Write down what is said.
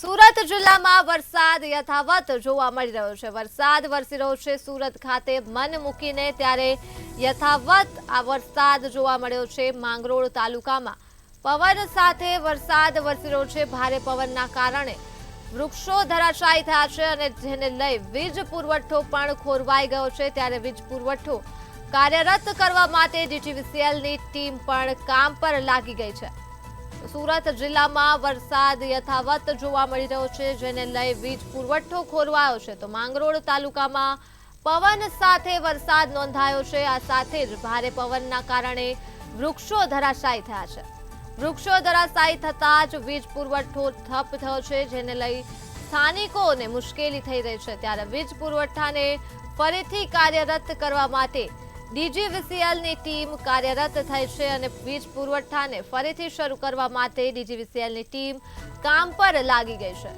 સુરત જિલ્લામાં વરસાદ યથાવત જોવા મળી રહ્યો છે। વરસાદ વરસી રહ્યો છે સુરત ખાતે મન મૂકીને, ત્યારે યથાવત આ વરસાદ જોવા મળ્યો છે। માંગરોળ તાલુકામાં પવન સાથે વરસાદ વરસી રહ્યો છે। ભારે પવનના કારણે વૃક્ષો ધરાશાયી થયા છે અને જેને લઈ વીજ પુરવઠો પણ ખોરવાઈ ગયો છે। ત્યારે વીજ પુરવઠો કાર્યરત કરવા માટે ડીજીવીસીએલની ટીમ પણ કામ પર લાગી ગઈ છે। સુરત જિલ્લામાં વરસાદ યથાવત જોવા મળી રહ્યો છે, જેને લઈ વીજ પુરવઠો ખોરવાયો છે। તો માંગરોળ તાલુકામાં પવન સાથે વરસાદ નોંધાયો છે। આ સાથે જ ભારે પવનના કારણે વૃક્ષો ધરાશાયી થયા છે। વૃક્ષો ધરાશાયી થતાં જ વીજ પુરવઠો ઠપ થયો છે, જેને લઈ સ્થાનિકોને મુશ્કેલી થઈ રહી છે। ત્યારે વીજ પુરવઠાને ફરીથી કાર્યરત કરવા માટે ડીજીવીસીએલની ટીમ કાર્યરત થઈ છે અને વીજ પુરવઠાને ફરીથી શરૂ કરવા માટે ડીજીવીસીએલની ટીમ કામ પર લાગી ગઈ છે।